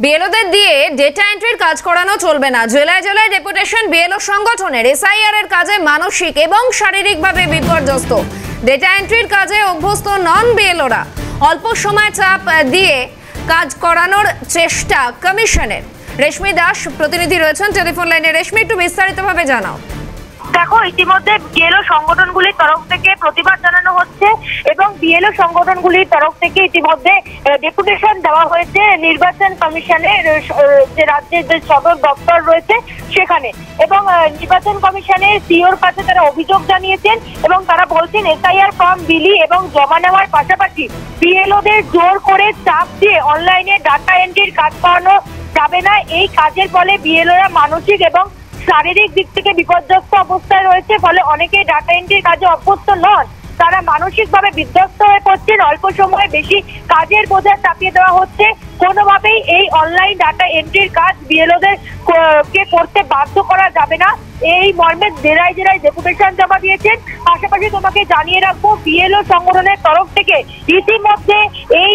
বিএলওদের দিয়ে ডেটা এন্ট্রির কাজ করানো চলবে না। জেলায় জেলায় ডেপুটেশন বিএলও সংগঠনের এসআইআর এর কাজে মানসিক এবং শারীরিকভাবে বিপর্যস্ত। ডেটা এন্ট্রির কাজে অভ্যস্ত নন বিএলওরা অল্প সময় চাপ দিয়ে কাজ করানোর চেষ্টা কমিশনের। রেশমি দাস প্রতিনিধি রয়েছেন টেলিফোন লাইনে। রেশমি, একটু বিস্তারিতভাবে জানাও। দেখো, ইতিমধ্যে বিএলও সংগঠনগুলির তরফ থেকে প্রতিবাদ জানানো হচ্ছে এবং বিএলও সংগঠনগুলির তরফ থেকে ইতিমধ্যে ডেপুটেশন দেওয়া হয়েছে নির্বাচন কমিশনের যে রাজ্যের যে সদর দপ্তর রয়েছে সেখানে, এবং নির্বাচন কমিশনের সিওর কাছে তারা অভিযোগ জানিয়েছেন এবং তারা বলছেন এসআইআর ফর্ম বিলি এবং জমা নেওয়ার পাশাপাশি বিএলওদের জোর করে চাপ দিয়ে অনলাইনে ডাটা এন্ট্রির কাজ করানো যাবে না। এই কাজের ফলে বিএলওরা মানসিক এবং শারীরিক দিক থেকে বিপর্যস্ত অবস্থায় রয়েছে, ফলে অনেকেই ডাটা এন্ট্রির কাজে অভ্যস্ত নন, তারা মানসিকভাবে বিধ্বস্ত হয়ে পড়ছেন। অল্প সময়ে বেশি কাজের বোঝা চাপিয়ে দেওয়া হচ্ছে। কোনোভাবেই এই অনলাইন ডাটা এন্ট্রির কাজ বিএলওদের কে করতে বাধ্য করা যাবে না, এই মর্মে জেলায় জেলায় ডেপুটেশন জমা দিয়েছেন। পাশাপাশি তোমাকে জানিয়ে রাখবো, বিএলও সংগঠনের তরফ থেকে ইতিমধ্যে এই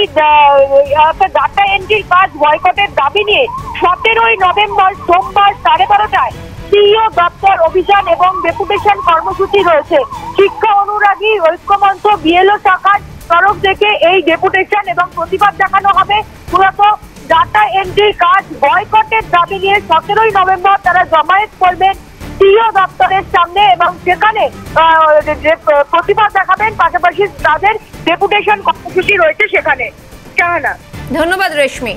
ডাটা এন্ট্রির কাজ বয়কটের দাবি নিয়ে 17ই নভেম্বর সোমবার 12:30টায় সিইও দপ্তর অভিযান এবং ডেপুটেশন কর্মসূচি রয়েছে। শিক্ষা অনুরাগী ঐক্যমঞ্চ বিএলও শাখার তরফ থেকে এই ডেপুটেশন এবং প্রতিবাদ দেখানো হবে। মূলত ডাটা এন্ট্রির কাজ বয়কটের দাবি নিয়ে 17ই নভেম্বর তারা জমায়েত করবেন সিইও দপ্তরের সামনে এবং সেখানে প্রতিবাদ দেখাবেন। পাশাপাশি তাদের ডেপুটেশন কর্মসূচি রয়েছে সেখানে। ধন্যবাদ রেশমি।